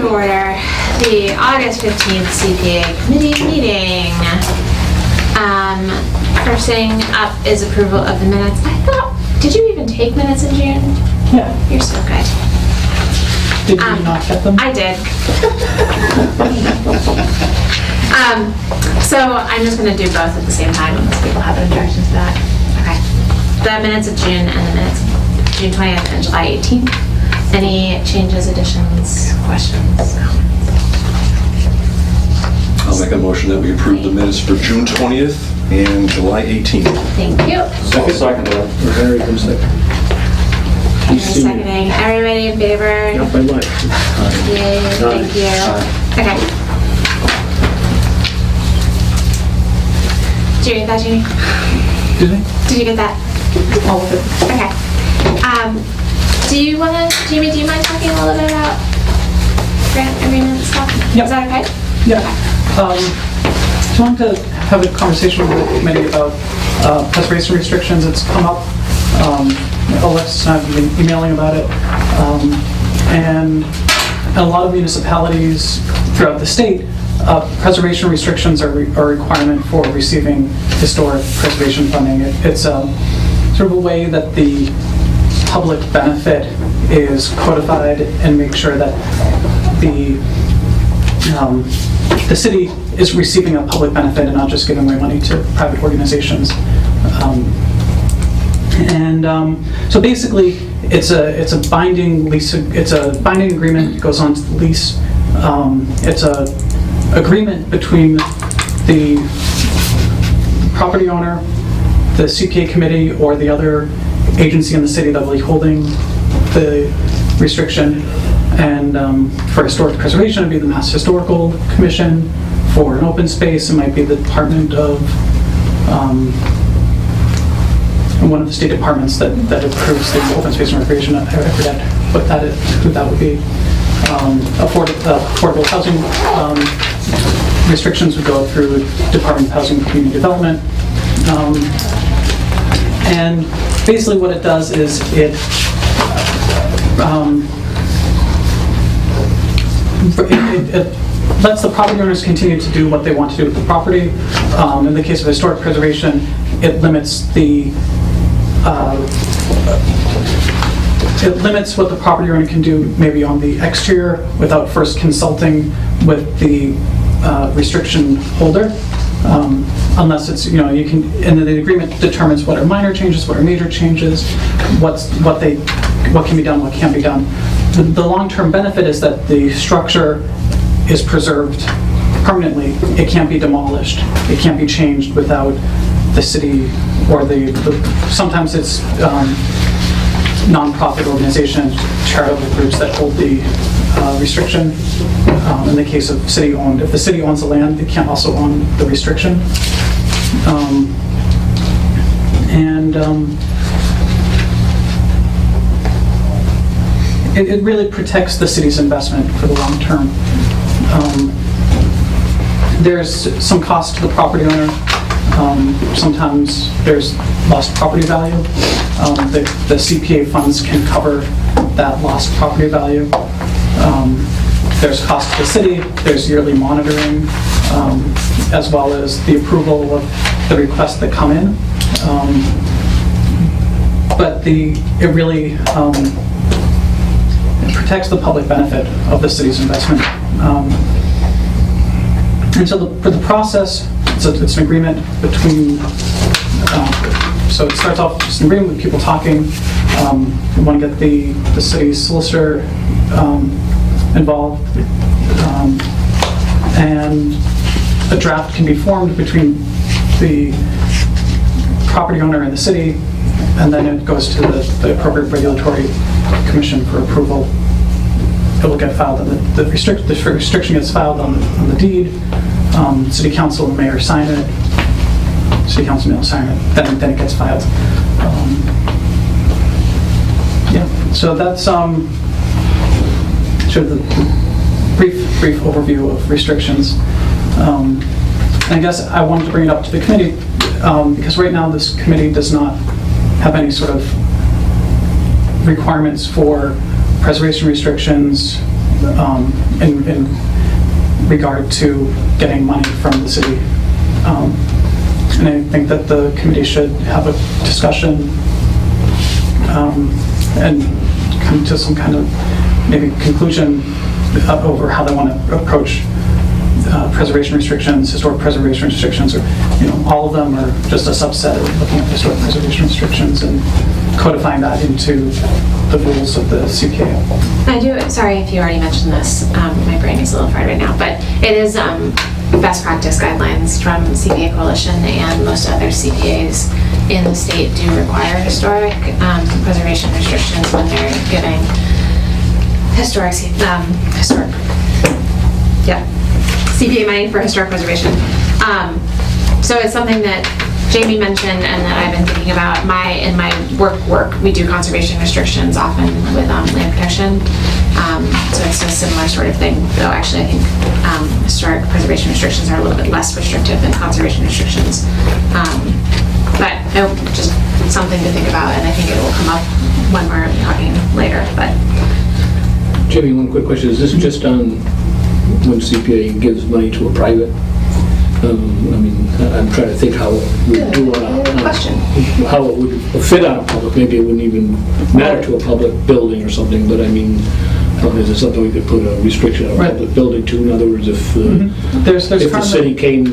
to order the August 15th CPA committee meeting. First thing up is approval of the minutes. Did you even take minutes in June? Yeah. You're so good. Did you not get them? I did. So I'm just going to do both at the same time unless people have objections to that. Okay. The minutes of June and the minutes of June 20th and July 18th. Any changes, additions, questions, comments? I'll make a motion that we approve the minutes for June 20th and July 18th. Thank you. Second that. Very good second. You're seconding. Everybody in favor? Not by much. Yay, thank you. Okay. Did you get that, Jamie? Did you get that? All of it. Okay. Jamie, do you mind talking a little bit about grant agreement stuff? Yep. Is that okay? Yeah. Just wanted to have a conversation with the committee about preservation restrictions. It's come up. Alexis and I have been emailing about it. And a lot of municipalities throughout the state, preservation restrictions are a requirement for receiving historic preservation funding. It's sort of a way that the public benefit is codified and make sure that the city is receiving a public benefit and not just giving away money to private organizations. So basically, it's a binding lease. It's a binding agreement. It goes on to the lease. It's a agreement between the property owner, the CPA committee, or the other agency in the city that will be holding the restriction. And for historic preservation, it'd be the Mass Historical Commission. For an open space, it might be the Department of one of the state departments that approves the open space and recreation. I forget what that is, who that would be. Affordable housing restrictions would go through Department of Housing and Community Development. And basically what it does is it lets the property owners continue to do what they want to do with the property. In the case of historic preservation, it limits what the property owner can do maybe on the exterior without first consulting with the restriction holder. Unless it's, you can, and then the agreement determines what are minor changes, what are major changes, what can be done, what can't be done. The long-term benefit is that the structure is preserved permanently. It can't be demolished. It can't be changed without the city or sometimes it's non-profit organizations, charitable groups that hold the restriction. In the case of city-owned, if the city owns the land, it can't also own the restriction. It really protects the city's investment for the long term. There's some cost to the property owner. Sometimes there's lost property value. The CPA funds can cover that lost property value. There's cost to the city. There's yearly monitoring, as well as the approval of the requests that come in. But it really it protects the public benefit of the city's investment. And so for the process, it's an agreement between, so it starts off just an agreement with people talking. We want to get the city's solicitor involved, and a draft can be formed between the property owner and the city, and then it goes to the appropriate regulatory commission for approval. It will get filed, and the restriction gets filed on the deed. City council and mayor sign it. City council and mayor sign it. Then it gets filed. Yeah. So that's sort of the brief overview of restrictions. And I guess I wanted to bring it up to the committee because right now this committee does not have any sort of requirements for preservation restrictions in regard to getting money from the city. And I think that the committee should have a discussion and come to some kind of maybe conclusion over how they want to approach preservation restrictions, historic preservation restrictions, or all of them, or just a subset of looking at historic preservation restrictions and codifying that into the rules of the CPA. I do, sorry if you already mentioned this, my brain is a little fried right now, but it is best practice guidelines from CPA Coalition, and most other CPAs in the state do require historic preservation restrictions when they're giving historic CPA money for historic preservation. So it's something that Jamie mentioned and that I've been thinking about. In my work, we do conservation restrictions often with land protection. So it's a similar sort of thing, though actually I think historic preservation restrictions are a little bit less restrictive than conservation restrictions. But just something to think about, and I think it will come up when we're talking later. But Jamie, one quick question. Is this just on when CPA gives money to a private? I'm trying to think how it would do question. How it would fit on a public. Maybe it wouldn't even matter to a public building or something, but is it something we could put a restriction on a public building to? In other words, if There's the currently, city came,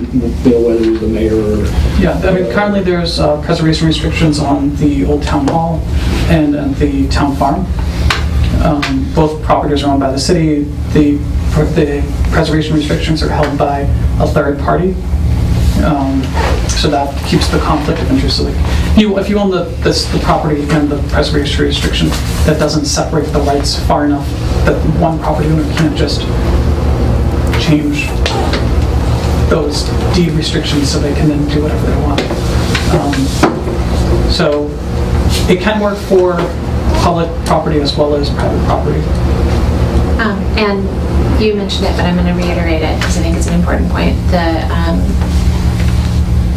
whether it was the mayor or... Yeah, currently there's preservation restrictions on the old town hall and the town farm. Both properties are owned by the city. The preservation restrictions are held by a third party. So that keeps the conflict of interest. So if you own the property and the preservation restriction, that doesn't separate the rights far enough that one property owner can't just change those deed restrictions so they can then do whatever they want. So it can work for public property as well as private property. And you mentioned it, but I'm going to reiterate it because I think it's an important point. The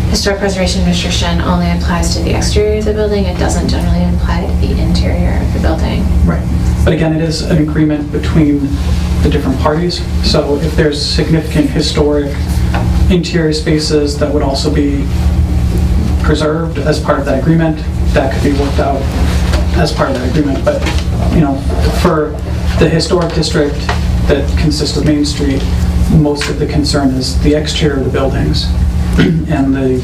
historic preservation restriction only applies to the exterior of the building. It doesn't generally apply to the interior of the building. Right. But again, it is an agreement between the different parties. So if there's significant historic interior spaces that would also be preserved as part of that agreement, that could be worked out as part of that agreement. But, for the historic district that consists of Main Street, most of the concern is the exterior of the buildings and the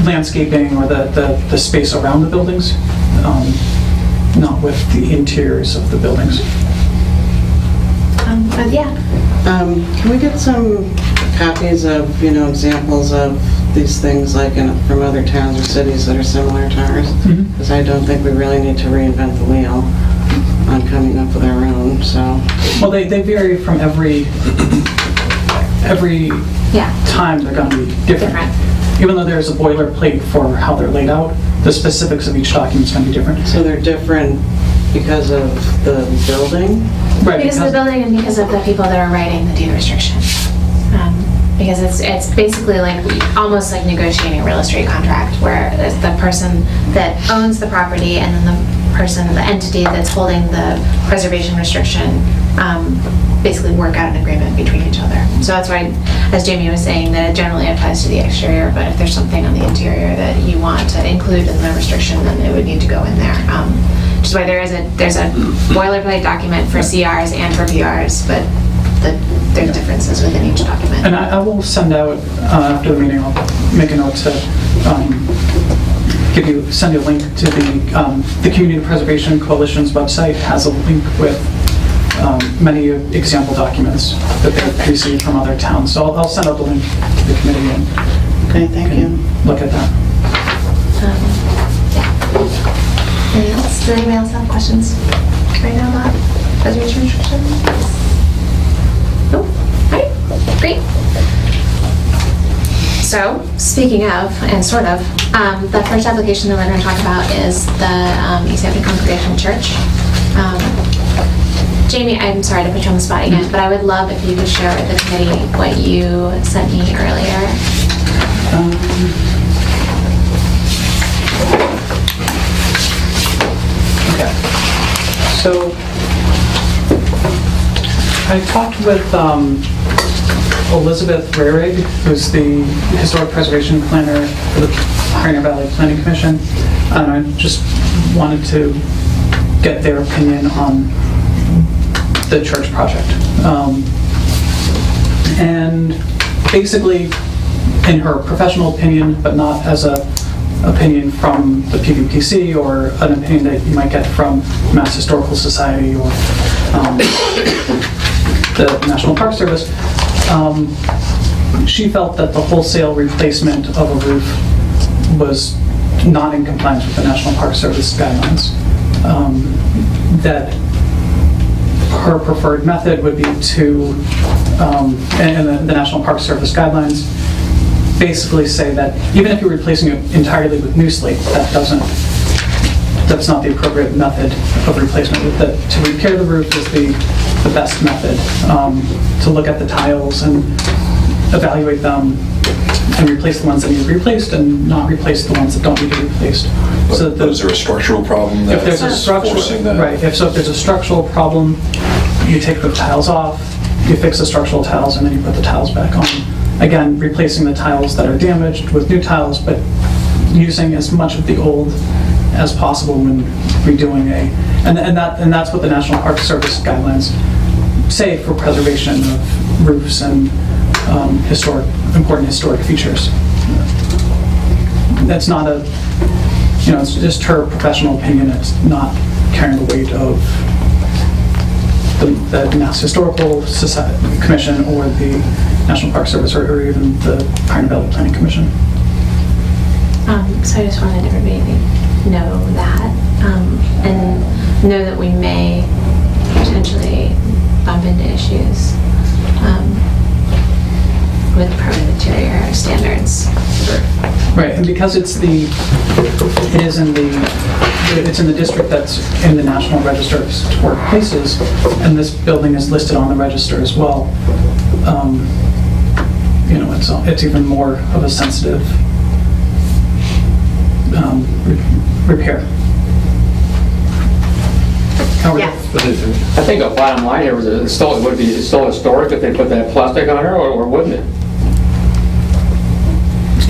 landscaping or the space around the buildings, not with the interiors of the buildings. Can we get some copies of, examples of these things like from other towns or cities that are similar to ours? Because I don't think we really need to reinvent the wheel on coming up with our own, so. Well, they vary from every time. They're going to be different. Even though there's a boilerplate for how they're laid out, the specifics of each document is going to be different. So they're different because of the building? Right. Because of the building and because of the people that are writing the deed restriction. Because it's basically almost like negotiating a real estate contract, where it's the person that owns the property and then the entity that's holding the preservation restriction basically work out an agreement between each other. So that's why, as Jamie was saying, that it generally applies to the exterior, but if there's something on the interior that you want to include in the restriction, then it would need to go in there. Which is why there's a boilerplate document for CRs and for PRs, but there's differences within each document. And I will send out, after the meeting, I'll make a note to send you a link to the Community Preservation Coalition's website. It has a link with many example documents that they've received from other towns. So I'll send out the link to the committee and Okay, thank you. look at that. Anything else? Does anybody else have questions right now about preservation restrictions? Nope. Right. Great. So, speaking of, and sort of, the first application that we're going to talk about is the Easthampton Congregational Church. Jamie, I'm sorry to put you on the spot again, but I would love if you could share with the committee what you sent me earlier. Okay. So I talked with Elizabeth Rarig, who's the Historic Preservation Planner for the Pioneer Valley Planning Commission, and I just wanted to get their opinion on the church project. And basically, in her professional opinion, but not as a opinion from the PVPC or an opinion that you might get from Mass Historical Society or the National Park Service, she felt that the wholesale replacement of a roof was not in compliance with the National Park Service guidelines. That her preferred method would be to, and the National Park Service guidelines basically say that even if you're replacing it entirely with new slate, that's not the appropriate method of replacement. That to repair the roof is the best method. To look at the tiles and evaluate them and replace the ones that need replaced and not replace the ones that don't need to be replaced. But is there a structural problem If there's a that's structural, forcing that? right, if there's a structural problem, you take the tiles off, you fix the structural tiles, and then you put the tiles back on. Again, replacing the tiles that are damaged with new tiles, but using as much of the old as possible when redoing and that's what the National Park Service guidelines say for preservation of roofs and important historic features. That's not it's just her professional opinion. It's not carrying the weight of the Mass Historical Society Commission or the National Park Service or even the Pioneer Valley Planning Commission. So I just wanted everybody to know that, and know that we may potentially bump into issues with permanent interior standards. Right, and because it's in the district that's in the National Register of Historic Places, and this building is listed on the register as well, it's even more of a sensitive repair. Yeah. I think the bottom line here is that it's still historic if they put that plastic on her, or wouldn't it?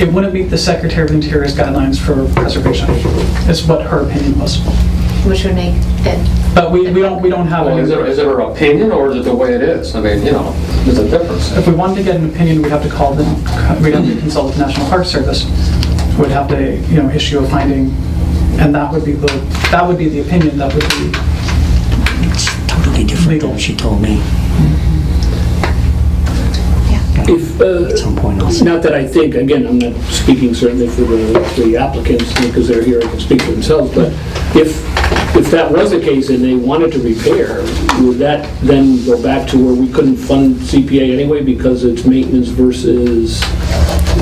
It wouldn't meet the Secretary of Interior's guidelines for preservation, is what her opinion was. Which would make it. But we don't have Well, any. is it her opinion, or is it the way it is? I mean, there's a difference. If we wanted to get an opinion, we'd have to we'd have to consult the National Park Service. We'd have to, issue a finding, and that would be the opinion that would be Totally different legal. than she told me. If, At some point I'll see. not that I think, again, I'm not speaking certainly for the applicants, because they're here and can speak for themselves, but if that was the case and they wanted to repair, would that then go back to where we couldn't fund CPA anyway because it's maintenance versus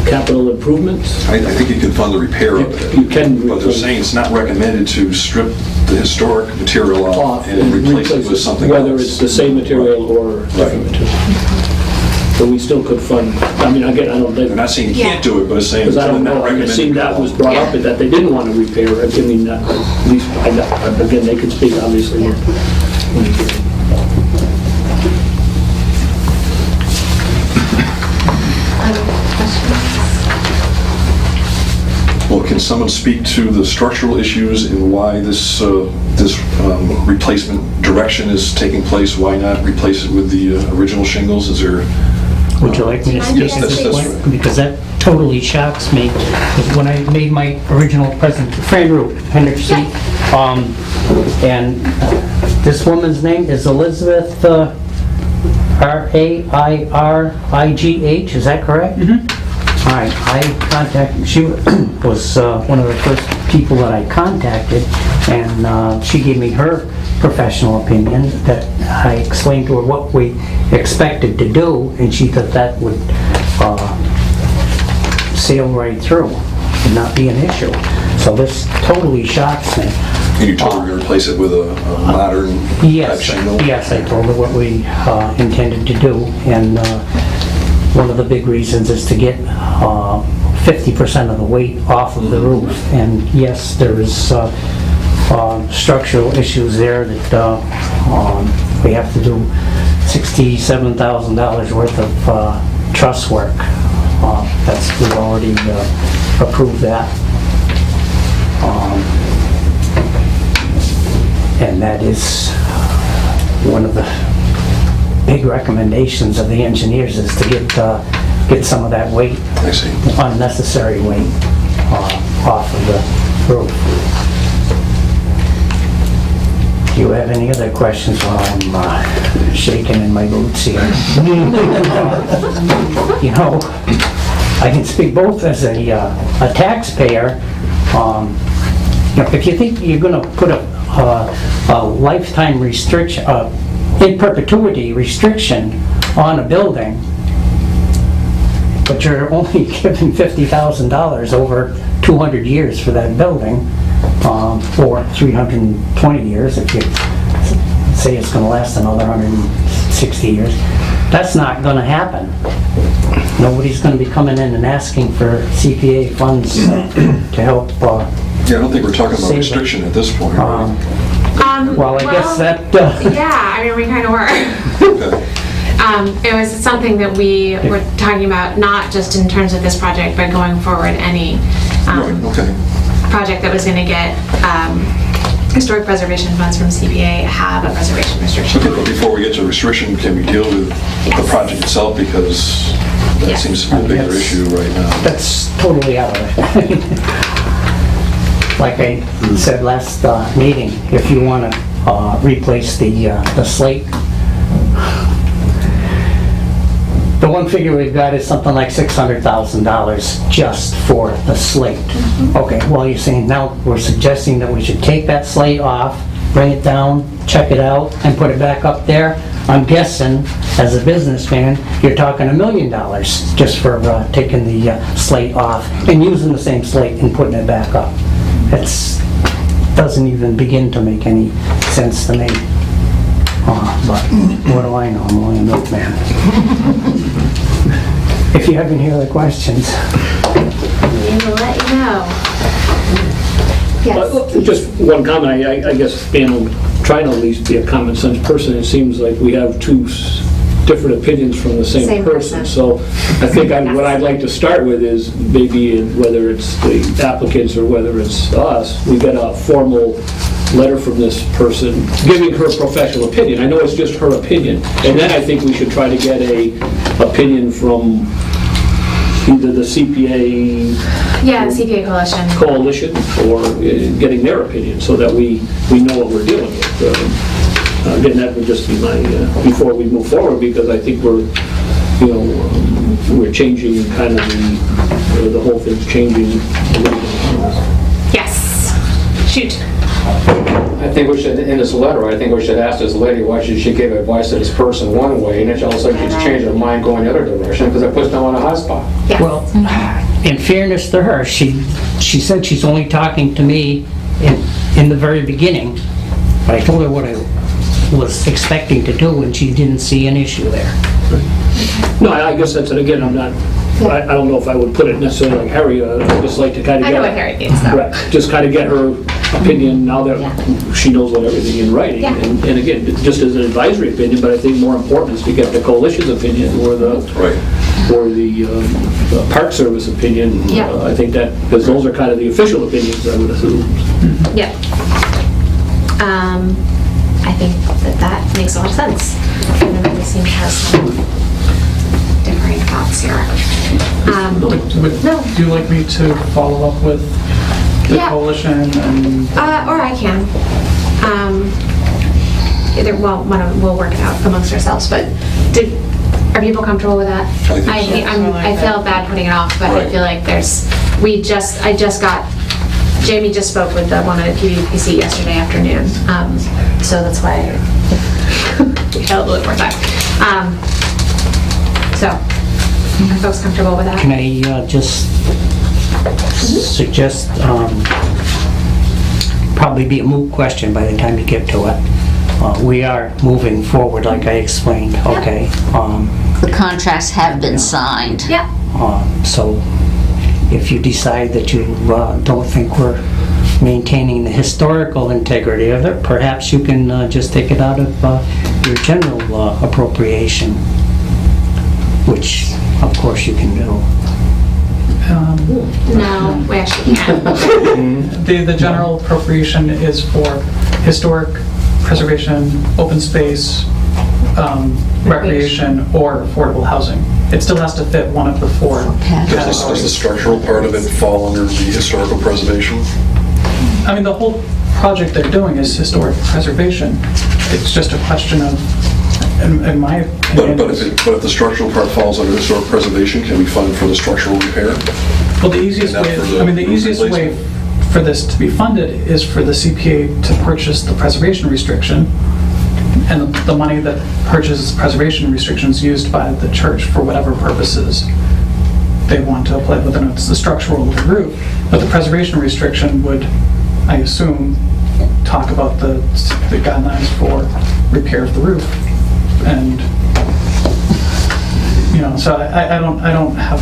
capital improvements? I think you can fund the repair of it. You can. But they're saying it's not recommended to strip the historic material off Off and replace it with something else. Whether it's the same material or different material. So we still could fund, I mean, again, I don't They're think, not saying you can't do it, but it's saying because it's I don't not know, I recommended. seen that was brought up, that they didn't want to repair, I mean, at least, again, they could speak, obviously. Other questions? Well, can someone speak to the structural issues and why this replacement direction is taking place? Why not replace it with the original shingles? Is there? Would you like me to speak to this point? Because that totally shocks me. Because when I made my original present, frame roof, Hendrick Street, and this woman's name is Elizabeth Rairigh, is that correct? Mm-hmm. All right, she was one of the first people that I contacted, and she gave me her professional opinion that I explained to her what we expected to do, and she thought that would sail right through and not be an issue. So this totally shocks me. And you told her to replace it with a modern type shingle? Yes, I told her what we intended to do, and one of the big reasons is to get 50% of the weight off of the roof. And yes, there is structural issues there that we have to do $67,000 worth of truss work. We've already approved that. And that is one of the big recommendations of the engineers, is to get some of that weight, I see. unnecessary weight, off of the roof. Do you have any other questions while I'm shaking in my boots here? You know, I can speak both as a taxpayer. You know, if you think you're going to put a lifetime restriction, in perpetuity restriction on a building, but you're only giving $50,000 over 200 years for that building, or 320 years if you say it's going to last another 160 years. That's not going to happen. Nobody's going to be coming in and asking for CPA funds to help. Yeah, I don't think we're talking about Save it. restriction at this point, right? Well, I guess that. Yeah, I mean, we kind of were. Okay. It was something that we were talking about, not just in terms of this project, but going forward, any Right, okay. project that was going to get historic preservation funds from CPA have a preservation restriction. Okay, but before we get to restriction, can we deal with the project itself, because that Yeah. seems to be a bigger Yes. issue right now. That's totally out of it. Like I said last meeting, if you want to replace the slate, the one figure we've got is something like $600,000 just for the slate. Okay, well, you're saying now we're suggesting that we should take that slate off, bring it down, check it out, and put it back up there. I'm guessing, as a businessman, you're talking $1 million just for taking the slate off and using the same slate and putting it back up. It's doesn't even begin to make any sense to me. But what do I know? I'm only a milkman. If you have any other questions. We will let you know. Yes. Just one comment, I guess, trying to at least be a common sense person, it seems like we have two different opinions from the same Same person. person. So I think what I'd like to start with is maybe whether it's the applicants or whether it's us, we get a formal letter from this person giving her professional opinion. I know it's just her opinion. And then I think we should try to get a opinion from either the CPA Yeah, the CPA coalition. coalition or getting their opinion so that we know what we're dealing with. Again, that would just be my, before we move forward, because I think we're changing kind of the whole thing's changing a little bit. Yes. Shoot. I think we should, in this letter, I think we should ask this lady why she gave advice to this person one way, and then all of a sudden she's changed her mind going the other direction, because it puts them on a hot spot. Yes. Well, in fairness to her, she said she's only talking to me in the very beginning, but I told her what I was expecting to do, and she didn't see an issue there. No, I guess that's it. Again, I'm not, I don't know if I would put it necessarily like Harry, I'd just like to kind of I get... know what Harry thinks, though. Right, just kind of get her opinion now that she knows what everything in writing. Yeah. And again, just as an advisory opinion, but I think more important is to get the coalition's opinion or the Park Service opinion. Yeah. I think that, because those are kind of the official opinions, I would assume. Yep. I think that makes a lot of sense. Everybody seems to have some differing thoughts here. No. Do you like me to follow up with the Yeah. coalition and? Or I can. Either, well, we'll work it out amongst ourselves, but are people comfortable with that? I think so. I feel bad putting it off, but I Right. feel like Jamie just spoke with the one at PVPC yesterday afternoon, so that's why we had a little bit more time. So, are folks comfortable with that? Can I just suggest, probably be a moot question by the time you get to it. We are moving forward, like I explained, okay? The contracts have been signed. Yeah. So if you decide that you don't think we're maintaining the historical integrity of it, perhaps you can just take it out of your general appropriation, which, of course, you can do. No, we actually can't. The general appropriation is for historic preservation, open space, recreation, or affordable housing. It still has to fit one of the four Does the categories. structural part of it fall under the historical preservation? I mean, the whole project they're doing is historic preservation. It's just a question of, in my opinion... But if the structural part falls under historic preservation, can we fund for the structural repair? Well, the easiest And not way, for the I mean, the roof easiest way replacement? for this to be funded is for the CPA to purchase the preservation restriction, and the money that purchases preservation restrictions used by the church for whatever purposes they want to apply, whether it's the structural or the roof. But the preservation restriction would, I assume, talk about the guidelines for repair of the roof. And, you know, so I don't have...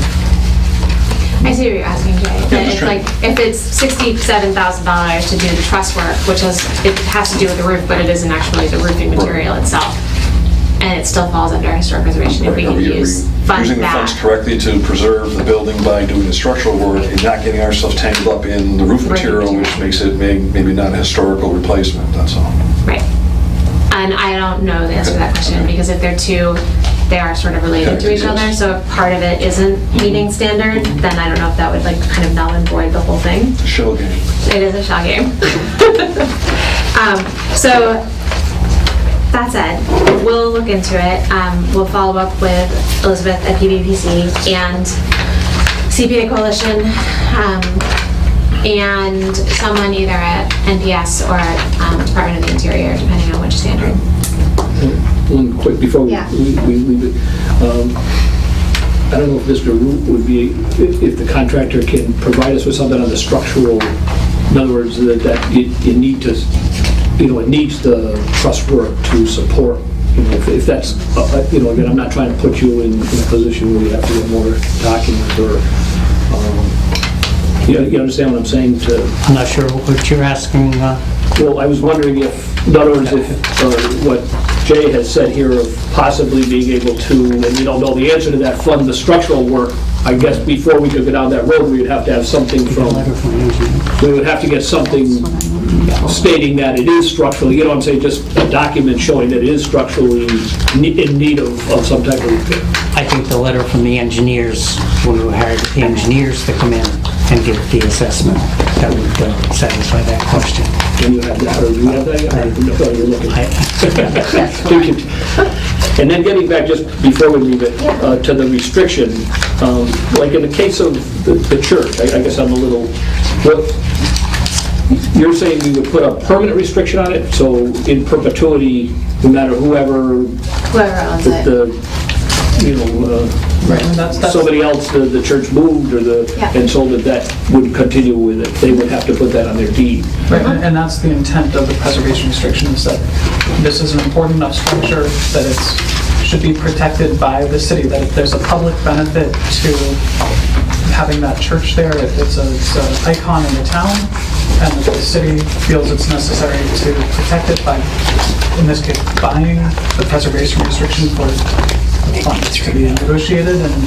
I see what you're asking, Jay. That it's like, if it's $67,000 to do the truss work, which it has to do with the roof, but it isn't actually the roofing material itself, and it still falls under historic preservation, if we Are can we fund using the funds that. correctly to preserve the building by doing the structural work and not getting ourselves tangled up in the roof material, which makes it maybe not a historical replacement, that's all. Right. And I don't know the answer to that question, because if they're two, they are sort of related to each other, so if part of it isn't meeting standard, then I don't know if that would like kind of null and void the whole thing. Shell game. It is a shell game. So, that said, we'll look into it. We'll follow up with Elizabeth at PVPC and CPA Coalition, and someone either at NPS or at Department of the Interior, depending on which standard. One quick, before we Yeah. we leave it, I don't know if Mr. Root would be, if the contractor can provide us with something on the structural, in other words, that you need to, it needs the truss work to support, if that's, again, I'm not trying to put you in a position where you have to get more documents or, you understand what I'm saying? I'm not sure what you're asking. Well, I was wondering if, in other words, if what Jay has said here of possibly being able to, and you don't know the answer to that, fund the structural work, I guess before we could go down that road, we would have to have something from, we would have to get something stating that it is structurally, you know what I'm saying, just a document showing that it is structurally in need of some type of repair. I think the letter from the engineers, when we hired the engineers to come in and give the assessment, that would satisfy that question. And you have that, or do you have that? I thought you were looking. And then getting back, just before we leave it, to the restriction, like in the case of the church, I guess I'm a little, you're saying we would put a permanent restriction on it, so in perpetuity, no matter whoever Whoever owns it. Right, and that's... somebody else, the church moved or Yeah. and sold it, that would continue with it. They would have to put that on their deed. Right, and that's the intent of the preservation restriction, is that this is an important enough structure that it should be protected by the city, that if there's a public benefit to having that church there, it's an icon in the town, and that the city feels it's necessary to protect it by, in this case, buying the preservation restriction for the funds to be negotiated, and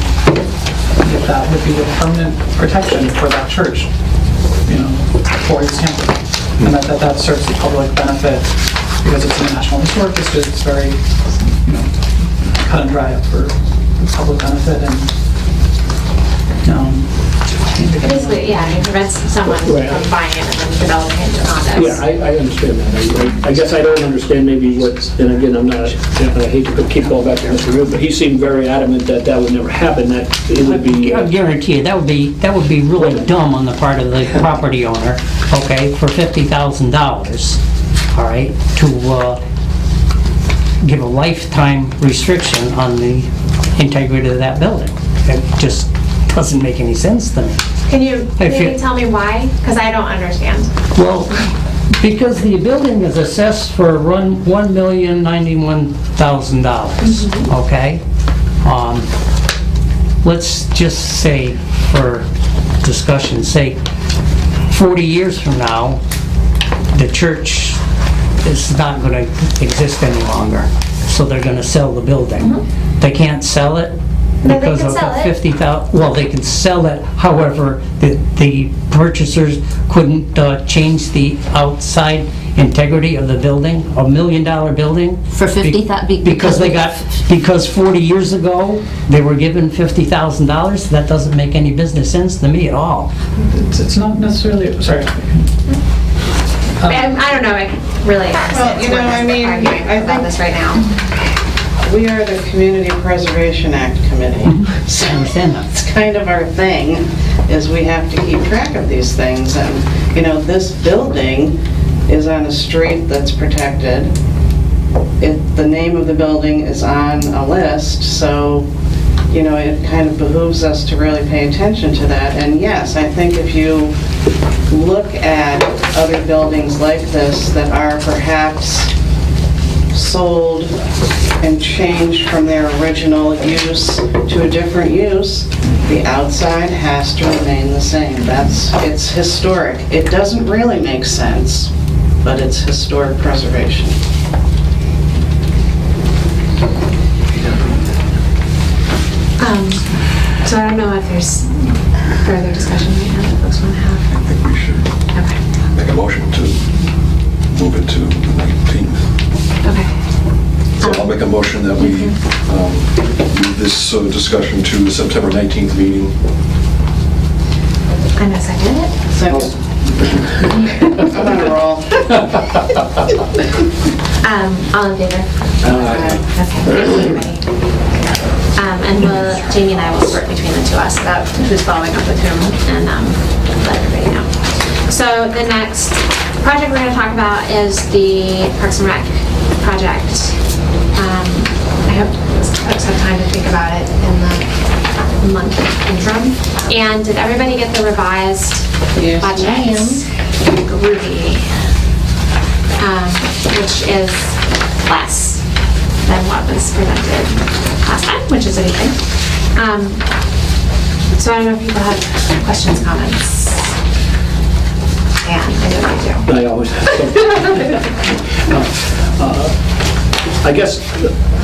if that would be the permanent protection for that church, for Easthampton. And that serves the public benefit because it's a National Historic District. It's very, cut and dry up for the public benefit, and Basically, it prevents someone from buying it and then developing it into condos. Yeah, I understand that. I guess I don't understand maybe what, and again, I hate to keep going back to Mr. Root, but he seemed very adamant that would never happen, that it would be... I guarantee you, that would be really dumb on the part of the property owner, okay, for $50,000, all right, to give a lifetime restriction on the integrity of that building. It just doesn't make any sense to me. Can you If you- maybe tell me why? Because I don't understand. Well, because the building is assessed for $1,091,000, okay? Let's just say, for discussion's sake, 40 years from now, the church is not going to exist any longer, so they're going to sell the building. They can't sell it No, they because can of sell it. 50,000, well, they can sell it, however, the purchasers couldn't change the outside integrity of the building, $1 million building. For 50,000? Because 40 years ago, they were given $50,000, that doesn't make any business sense to me at all. It's not necessarily, sorry. I don't know, I really, Well, you know, I mean, arguing I about think- this right now. We are the Community Preservation Act Committee. So I understand that. it's kind of our thing, is we have to keep track of these things. And, you know, this building is on a street that's protected. The name of the building is on a list, so, you know, it kind of behooves us to really pay attention to that. And yes, I think if you look at other buildings like this that are perhaps sold and changed from their original use to a different use, the outside has to remain the same. It's historic. It doesn't really make sense, but it's historic preservation. So I don't know if there's further discussion right now that folks want to have. I think we should Okay. make a motion to move it to the 19th. Okay. So I'll make a motion that we move this discussion to the September 19th meeting. I'm gonna second it. So, I'm on a roll. All in favor? Okay, thank you, everybody. And Jamie and I will work between the two of us about who's following up with whom and let everybody know. So the next project we're going to talk about is the Parks and Rec project. I hope folks have time to think about it in the month interim. And did everybody get the revised Yes, budget? Groovy. Which is less than what was presented last time, which is a good thing. So I don't know if people have questions, comments. And I know you do. I always have some. I guess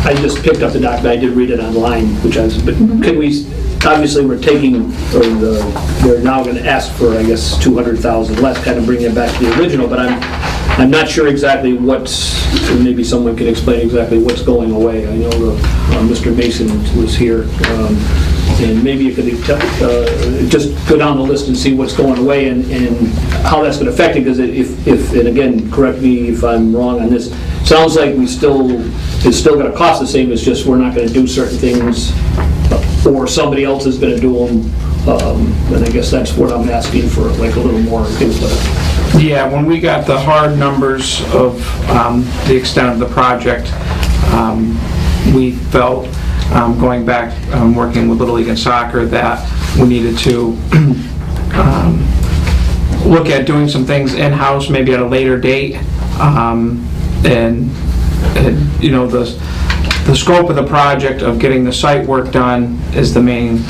I just picked up the document, I did read it online, but can we, obviously we're taking, they're now going to ask for, I guess, 200,000 less, kind of bringing it back to the original, but I'm not sure exactly maybe someone can explain exactly what's going away. I know Mr. Mason was here, and maybe you could just go down the list and see what's going away and how that's going to affect it, because if, and again, correct me if I'm wrong on this, sounds like it's still going to cost the same, it's just we're not going to do certain things, or somebody else is going to do them, and I guess that's what I'm asking for, like a little more input. Yeah, when we got the hard numbers of the extent of the project, we felt, going back, working with Little League and Soccer, that we needed to look at doing some things in-house, maybe at a later date. And you know, the scope of the project of getting the site work done is the main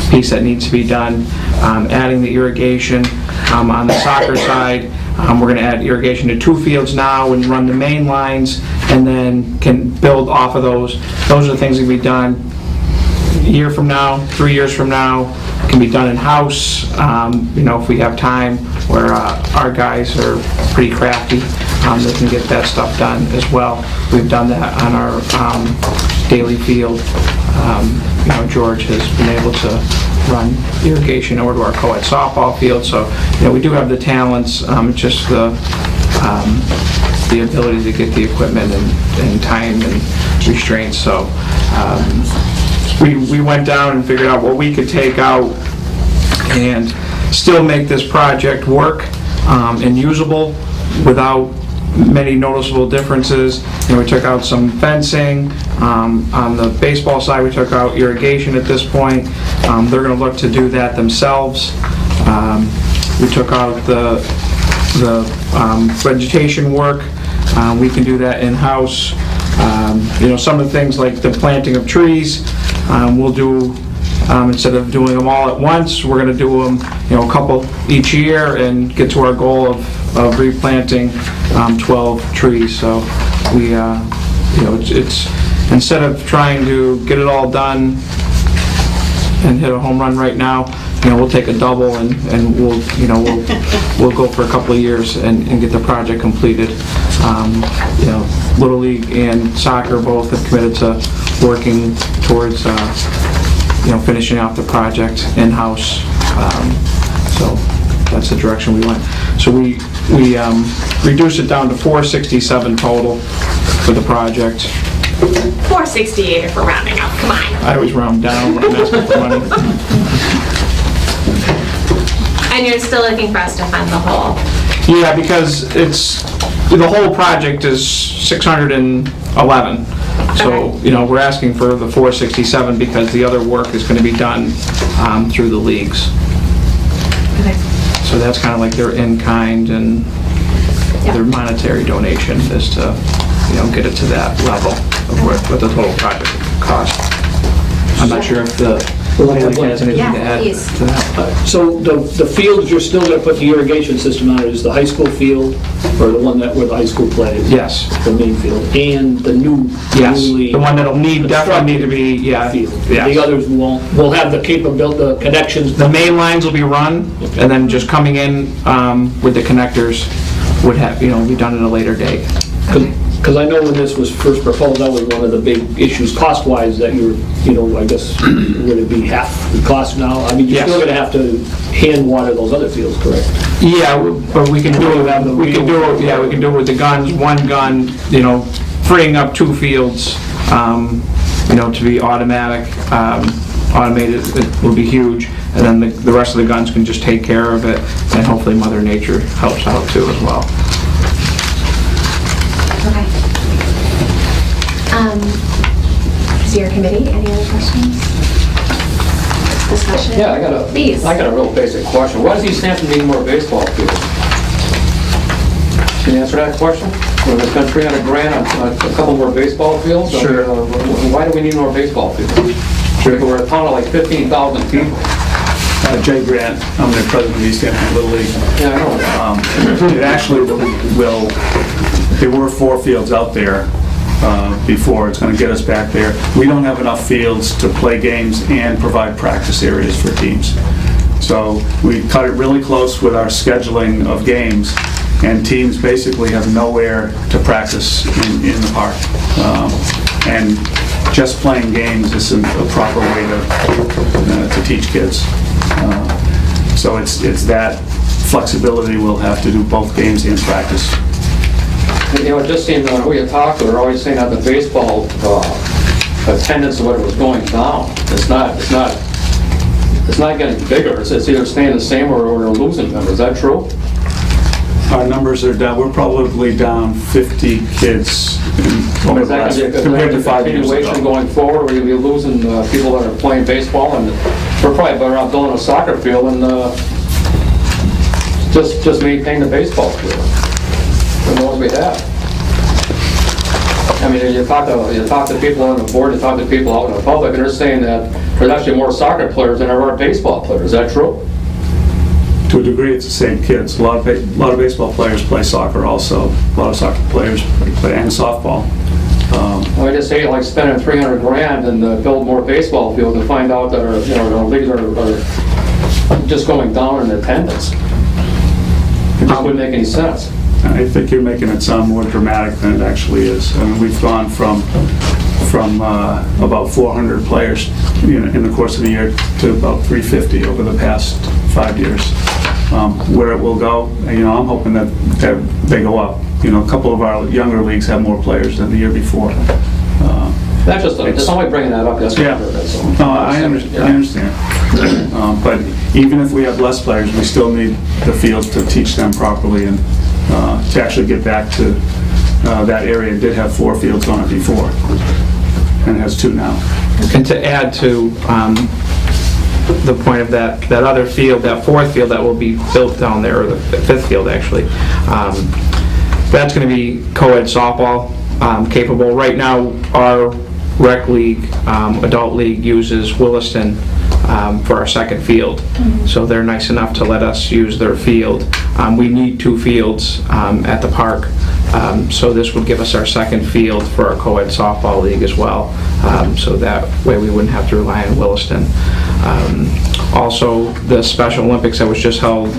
piece that needs to be done. Adding the irrigation on the soccer side, we're going to add irrigation to 2 fields now and run the main lines, and then can build off of those. Those are the things that can be done a year from now, 3 years from now, can be done in-house. You know, if we have time, where our guys are pretty crafty, they can get that stuff done as well. We've done that on our daily field. You know, George has been able to run irrigation over to our co-ed softball field, so, you know, we do have the talents, just the ability to get the equipment and time and restraints. So we went down and figured out what we could take out and still make this project work and usable without many noticeable differences. You know, we took out some fencing. On the baseball side, we took out irrigation at this point. They're going to look to do that themselves. We took out the vegetation work. We can do that in-house. You know, some of the things like the planting of trees, we'll do Instead of doing them all at once, we're gonna do them, a couple each year and get to our goal of replanting 12 trees. So we, it's instead of trying to get it all done and hit a home run right now, we'll take a double and we'll go for a couple of years and get the project completed. Little League and soccer both have committed to working towards, finishing off the project in-house. So that's the direction we went. So we reduced it down to 467 total for the project. 468 if we're rounding up, come on. I always round down when I'm asking for money. And you're still looking for us to fund the whole? Yeah, because the whole project is 611. So, we're asking for the 467 because the other work is going to be done through the leagues. Okay. So that's kind of like their in-kind and their monetary donation is to, get it to that level of what the total project cost. I'm not sure if the League has anything to add to that. So the fields you're still going to put the irrigation system on is the high school field, or the one that where the high school plays? Yes. The main field, and the newly... The one that'll definitely need to be, Field. yes. The others will have the capability, the connections. The main lines will be run, and then just coming in with the connectors would have, be done at a later date. Because I know when this was first proposed, that was one of the big issues cost-wise, that I guess, would it be half the cost now? I mean, you're Yes. still gonna have to hand water those other fields, correct? Yeah, but we can do it, we can do it with the guns, one gun, freeing up 2 fields, to be automatic, automated, it will be huge, and then the rest of the guns can just take care of it, and hopefully Mother Nature helps out too as well. Okay. Is your committee, any other questions? Discussion? Yeah, Please. I got a real basic question. Why does Easthampton need more baseball fields? Can you answer that question? When they spent $300,000 on a couple more baseball fields? Sure. Why do we need more baseball fields? Sure. We're a town of like 15,000 people. Jay Grant, I'm the president of Easthampton Little League. Yeah, I know. It actually there were 4 fields out there before. It's going to get us back there. We don't have enough fields to play games and provide practice areas for teams. So we cut it really close with our scheduling of games, and teams basically have nowhere to practice in the park. And just playing games isn't a proper way to teach kids. So it's that flexibility. We'll have to do both games and practice. It just seemed when we had talked, we were always saying that the baseball attendance of what it was going down. It's not getting bigger. It's either staying the same or we're losing them. Is that true? Our numbers are down. We're probably down 50 kids over the last, compared to 5 years continuation ago. going forward, where you'll be losing people that are playing baseball, and we're probably better off building a soccer field and just maintain the baseball field. The ones we have. I mean, you talk to people on the board, you talk to people out in the public, and they're saying that there's actually more soccer players than there are baseball players. Is that true? To a degree, it's the same kids. A lot of baseball players play soccer also. A lot of soccer players play and softball. Well, I just say like spending $300,000 and build more baseball fields and find out that our leagues are just going down in attendance. It just wouldn't make any sense. I think you're making it sound more dramatic than it actually is. I mean, we've gone from about 400 players in the course of the year to about 350 over the past 5 years. Where it will go, I'm hoping that they go up. A couple of our younger leagues have more players than the year before. That's just only bringing that up. That's Yeah. No, I understand. But even if we have less players, we still need the fields to teach them properly and to actually get back to that area. It did have 4 fields on it before, and it has 2 now. And to add to the point of that other field, that 4th field that will be built down there, or the 5th field actually, that's going to be co-ed softball capable. Right now, our rec league, adult league uses Williston for our second field. So they're nice enough to let us use their field. We need 2 fields at the park. So this would give us our second field for our co-ed softball league as well. So that way we wouldn't have to rely on Williston. Also, the Special Olympics that was just held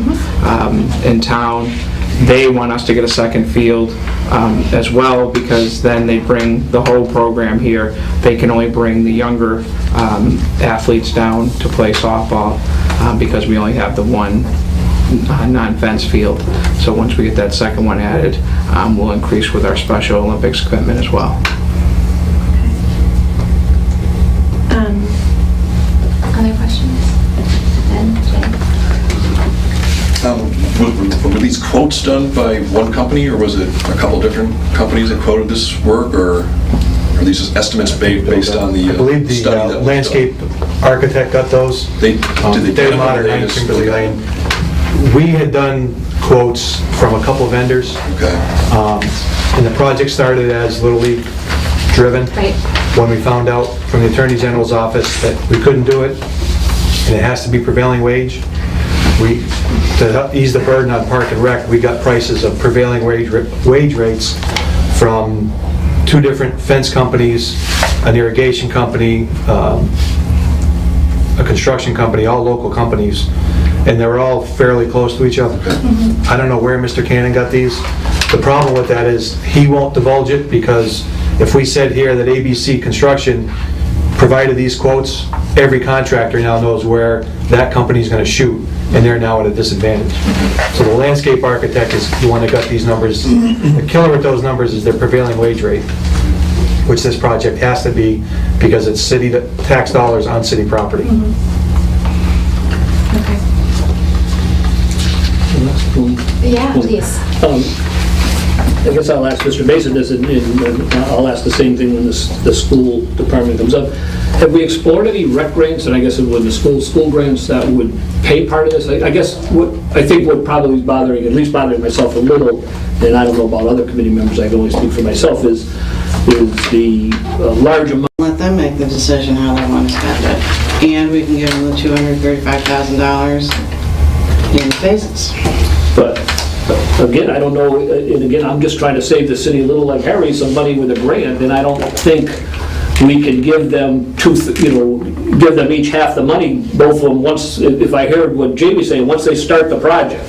in town, they want us to get a second field as well, because then they bring the whole program here. They can only bring the younger athletes down to play softball because we only have the one non-fence field. So once we get that second one added, we'll increase with our Special Olympics equipment as well. Other questions? Ed, Jay? Were these quotes done by one company, or was it a couple different companies that quoted this work, or are these just estimates based on the I believe the study that was done? landscape architect got those. Did they They're modern, they just- Kimberly Lane. We had done quotes from a couple vendors, Okay. and the project started as Little League driven. Right. When we found out from the Attorney General's office that we couldn't do it, and it has to be prevailing wage, to ease the burden on Park and Rec, we got prices of prevailing wage rates from 2 different fence companies, an irrigation company, a construction company, all local companies, and they were all fairly close to each other. I don't know where Mr. Cannon got these. The problem with that is he won't divulge it, because if we said here that ABC Construction provided these quotes, every contractor now knows where that company's going to shoot, and they're now at a disadvantage. So the landscape architect is the one that got these numbers. The killer with those numbers is their prevailing wage rate, which this project has to be, because it's city tax dollars on city property. Okay. Yeah, please. I guess I'll ask Mr. Mason this, and I'll ask the same thing when the school department comes up. Have we explored any rec grants, and I guess when the school grants that would pay part of this? I guess I think what probably is at least bothering myself a little, and I don't know about other committee members, I can only speak for myself, is the large amount. Let them make the decision how they want to spend it. And we can give them the $235,000 in phases. But again, I don't know, and again, I'm just trying to save the city a little, like Harry, some money with a grant, and I don't think we can give them give them each half the money, both of them, once, if I heard what Jamie's saying, once they start the project,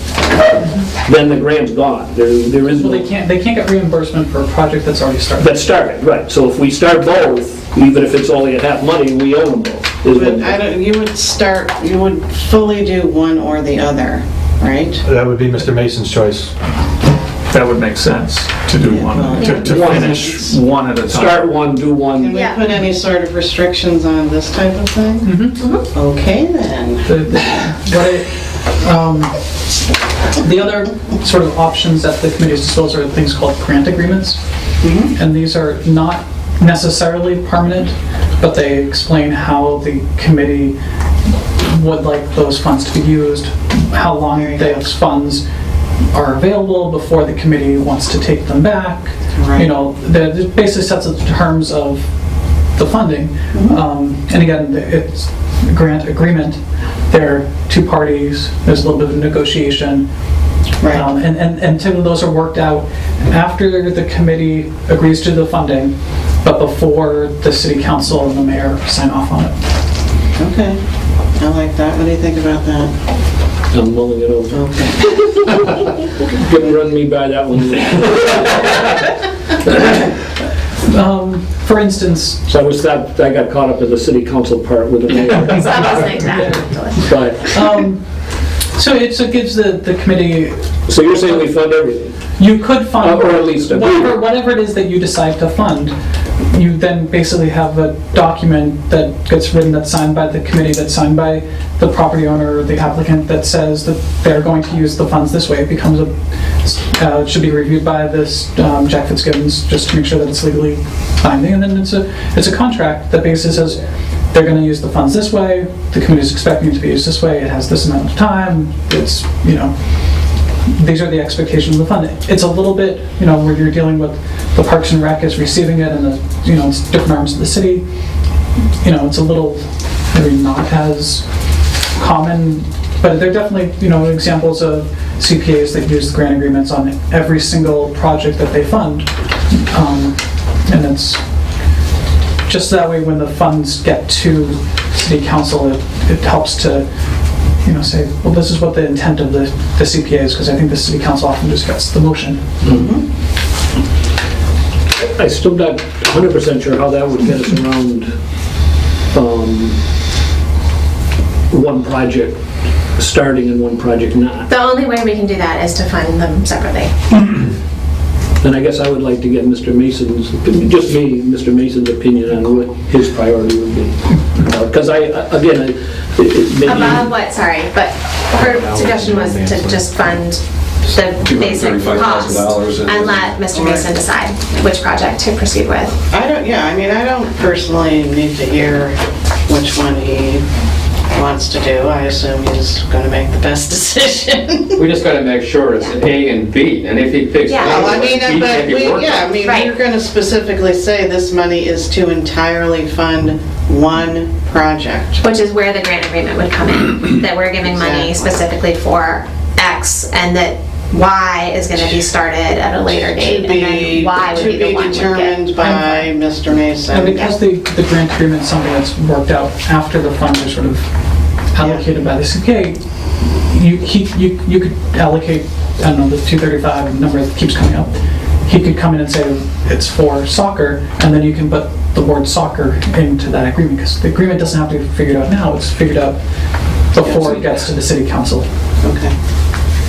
then the grant's gone. There is Well, no... they can't get reimbursement for a project that's already started. That started, right. So if we start both, even if it's only at half money, we own them both. But you would fully do one or the other, right? That would be Mr. Mason's choice. That would make sense to do one, to finish one at a time. Start one, do one. Can we put any sort of restrictions on this type of thing? Okay, then. The other sort of options at the committee's disposal are things called grant agreements. And these are not necessarily permanent, but they explain how the committee would like those funds to be used, how long those funds are available before the committee wants to take them back. Right. You know, the basic sets of terms of the funding. And again, it's a grant agreement. There are 2 parties, there's a little bit of negotiation. Right. And typically those are worked out after the committee agrees to the funding, but before the city council and the mayor sign off on it. Okay, I like that. What do you think about that? I'm mulling it over. Okay. Run me by that one. For instance, So I got caught up in the city council part with the mayor. So I wasn't exactly. But, so it gives the committee, so you're saying we fund everything? you could fund, Or at least agree. whatever it is that you decide to fund, you then basically have a document that gets written, that's signed by the committee, that's signed by the property owner or the applicant, that says that they're going to use the funds this way. It becomes it should be reviewed by this Jack Fitzgibbons, just to make sure that it's legally binding, and then it's a contract that basically says they're going to use the funds this way, the committee is expecting it to be used this way, it has this amount of time, it's, these are the expectations of the fund. It's a little bit, where you're dealing with the Parks and Rec is receiving it and it's different arms of the city. It's a little maybe not as common, but they're definitely, examples of CPAs that use grant agreements on every single project that they fund. And it's just that way when the funds get to city council, it helps to, say, well, this is what the intent of the CPA is, because I think the city council often just gets the motion. I still not 100% sure how that would get us around one project starting and one project not. The only way we can do that is to fund them separately. And I guess I would like to get Mr. Mason's, just me, Mr. Mason's opinion on what his priority would be. Because maybe... Above what, sorry, but her suggestion was to just fund the basic costs and let Mr. Mason decide which project to proceed with. I don't personally need to hear which one he wants to do. I assume he's going to make the best decision. We just gotta make sure it's an A and B, and if he picks A, Yeah. Well, B can be worked on. Right. we're going to specifically say this money is to entirely fund one project. Which is where the grant agreement would come in, that we're giving money Exactly. specifically for X, and that Y is gonna be started at a later date, and then Y would be the one To be determined by Mr. Mason. And because the grant agreement is something that's worked out after the funds are sort of allocated by the CPA, you could allocate, I don't know, the 235 number that keeps coming up. He could come in and say it's for soccer, and then you can put the word soccer into that agreement, because the agreement doesn't have to be figured out now, it's figured out before it gets to the city council. Okay.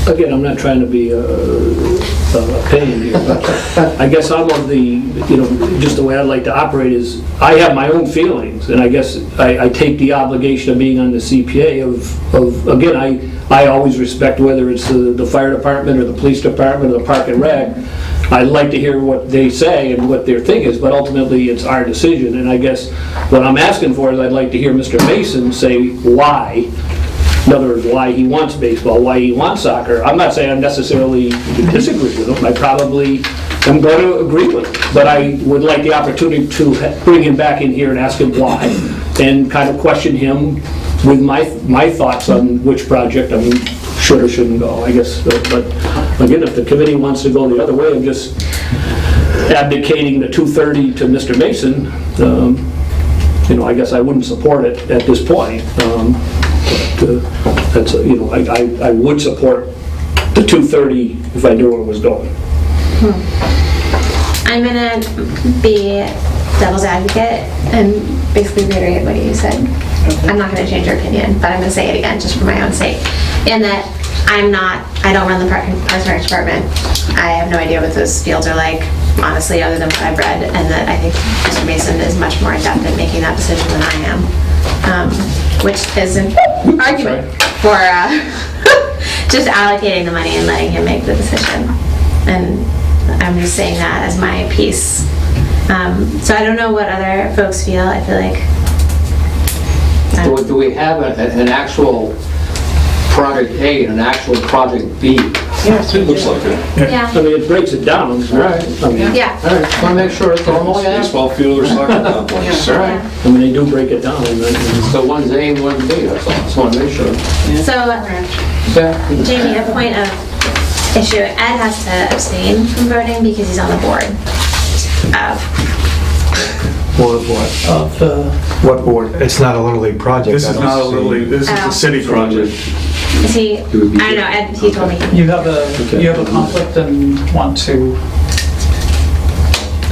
Again, I'm not trying to be a pain here, but I guess I'm of the, just the way I'd like to operate is, I have my own feelings, and I guess I take the obligation of being on the CPA of again, I always respect whether it's the fire department or the police department or the park and rec. I'd like to hear what they say and what their thing is, but ultimately it's our decision, and I guess what I'm asking for is I'd like to hear Mr. Mason say why. In other words, why he wants baseball, why he wants soccer. I'm not saying I necessarily disagree with him. I probably am going to agree with him. But I would like the opportunity to bring him back in here and ask him why, and kind of question him with my thoughts on which project, should or shouldn't go, I guess. But again, if the committee wants to go the other way of just abdicating the 230 to Mr. Mason, I guess I wouldn't support it at this point. That's I would support the 230 if I knew where it was going. I'm gonna be devil's advocate and basically reiterate what you said. I'm not gonna change your opinion, but I'm gonna say it again just for my own sake. In that I don't run the Parks and Rec department. I have no idea what those fields are like, honestly, other than what I've read, and that I think Mr. Mason is much more adept at making that decision than I am. Which is an argument for just allocating the money and letting him make the decision. And I'm just saying that as my piece. So I don't know what other folks feel. I feel like... Do we have an actual project A and an actual project B? Yes, It looks like it. Yeah. I mean, it breaks it down. Right. Yeah. All right, want to make sure it's normal, yeah? Baseball field or soccer complex. All right. I mean, they do break it down. So one's A and one's B, that's all, just want to make sure. So, Jamie, a point of issue, Ed has to abstain from voting because he's on the board of... Board of what? Of the, What board? It's not a Little League project. This I is don't not a see. Little League, this is Oh. a city project. Is he... I don't know, Ed, he told me. you have a conflict and want to,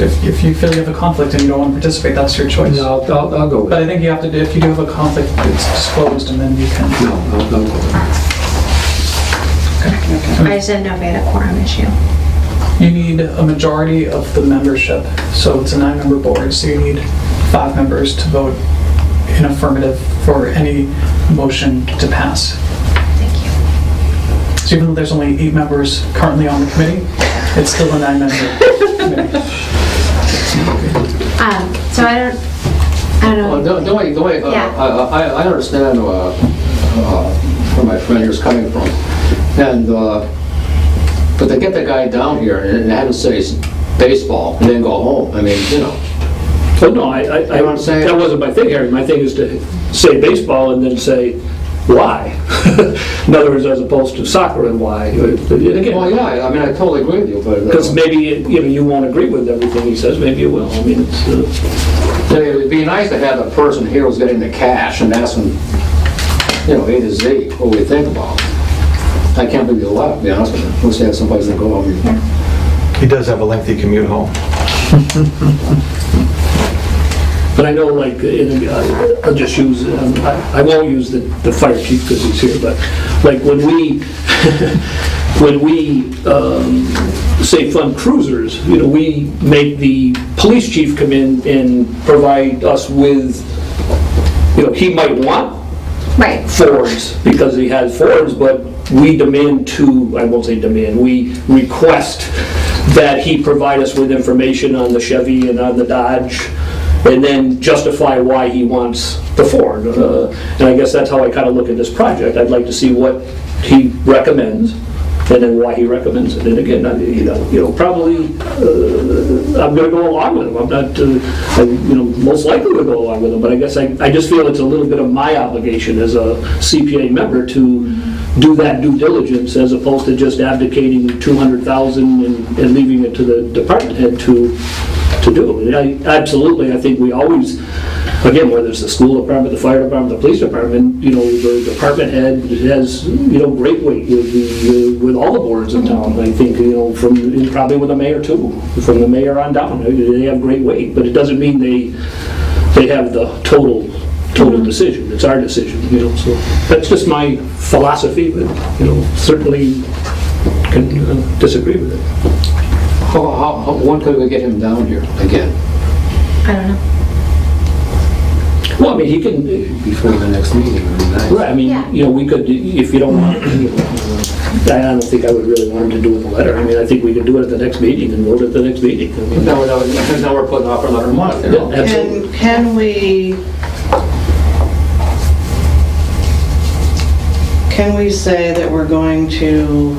if you feel you have a conflict and you don't want to participate, that's your choice. No, I'll go with But it. I think you have to, if you do have a conflict, it's disclosed and then you can. No, I'll go with it. I just didn't know if we had a quorum issue. You need a majority of the membership, so it's a 9-member board, so you need 5 members to vote in affirmative for any motion to pass. Thank you. So even though there's only 8 members currently on the committee, it's still a 9-member committee. So I don't know. Well, the way Yeah. I understand where my friend is coming from. And But to get the guy down here and have him say baseball and then go home, I mean, you know. But no, I, know what I'm saying? that wasn't my thing, Harry. My thing is to say baseball and then say why. In other words, as opposed to soccer and why. And again, Well, yeah, I mean, I totally agree with you, but... because maybe, you know, you won't agree with everything he says, maybe you will. I mean, it's... It'd be nice to have a person here who's getting the cash and ask them, you know, A to Z, what do we think about it? I can't believe you left, to be honest with you. Wish they had someplace to go. He does have a lengthy commute home. But I know, like, I'll just use, I won't use the fire chief because he's here, but like when we, when we say fund cruisers, you know, we make the police chief come in and provide us with, you know, he might want Right. Fords because he has Fords, but we demand to, I won't say demand, we request that he provide us with information on the Chevy and on the Dodge, and then justify why he wants the Ford. And I guess that's how I kind of look at this project. I'd like to see what he recommends, and then why he recommends it. And again, you know, probably I'm going to go along with him. I'm not, you know, most likely to go along with him. But I guess I just feel it's a little bit of my obligation as a CPA member to do that due diligence as opposed to just abdicating $200,000 and leaving it to the department head to do. And absolutely, I think we always, again, whether it's the school department, the fire department, the police department, you know, the department head has, you know, great weight with all the boards in town. I think, you know, from probably with the mayor too, from the mayor on down, they have great weight. But it doesn't mean they have the total decision. It's our decision, you know. So that's just my philosophy, but you know, certainly can disagree with it. When could we get him down here again? I don't know. Well, I mean, he can, Before the next meeting, would be nice. right, I mean, Yeah. you know, we could, if you don't want, I don't think I would really want him to do it in a letter. I mean, I think we could do it at the next meeting and vote at the next meeting. I mean, Now we're putting off another month, you know? yeah, absolutely. And can we say that we're going to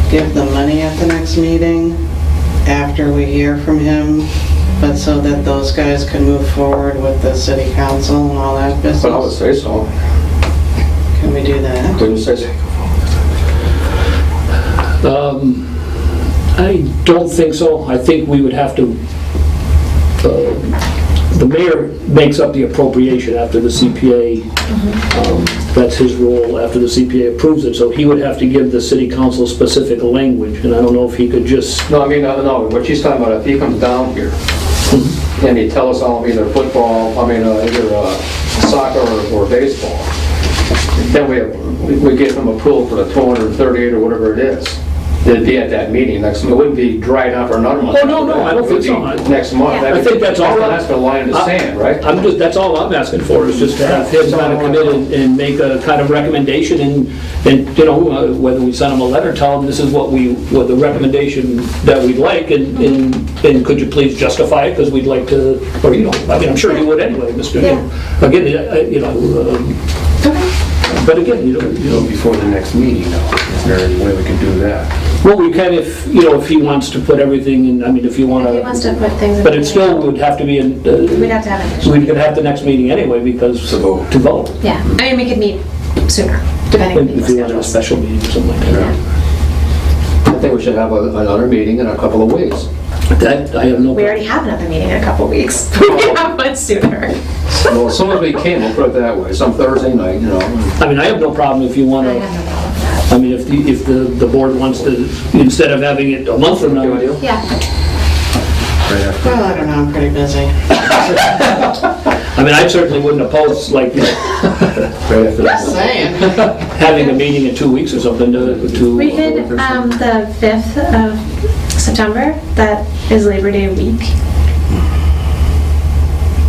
give the money at the next meeting after we hear from him, but so that those guys can move forward with the city council and all that business? But I would say so. Can we do that? Couldn't you say so? I don't think so. I think we would have to, the mayor makes up the appropriation after the CPA, that's his role after the CPA approves it, so he would have to give the city council specific language, and I don't know if he could just... No, I mean, no, what she's talking about, if he comes down here and he tells us all either football, either soccer or baseball, then we give him approval for the 238 or whatever it is. It'd be at that meeting next month. It wouldn't be dried out for another month. Oh, no, I don't think so. It would be next month. Yeah. I think that's all. That's the line in the sand, right? That's all I'm asking for, is just to have him kind of come in and make a kind of recommendation, and you know, whether we send him a letter, tell him this is what the recommendation that we'd like, and could you please justify it, because we'd like to, or you know, I mean, I'm sure he would anyway, Mr. Yeah. Again, you know, but again, you know, Before the next meeting, though, is there any way we can do that? well, we can if, you know, if he wants to put everything in, I mean, if you want He wants to, to put things in. but it still would have to be in, We'd have to have it. we could have the next meeting anyway, because To vote. to vote. Yeah, I mean, we could meet sooner, depending on If people's you wanted a schedules. special meeting or something like that. I think we should have another meeting in a couple of weeks. That, I have no... We already have another meeting in a couple weeks. We can have one sooner. Well, as soon as we can, we'll put it that way, some Thursday night, you know. I mean, I have no problem if you want I to, have no problem with that. I mean, if the board wants to, instead of having it a month from now. Yeah, Well, I don't know, I'm pretty busy. I mean, I certainly wouldn't oppose, like, Right after that. Just saying. having a meeting in 2 weeks or something to... we could, the 5th of September, that is Labor Day week.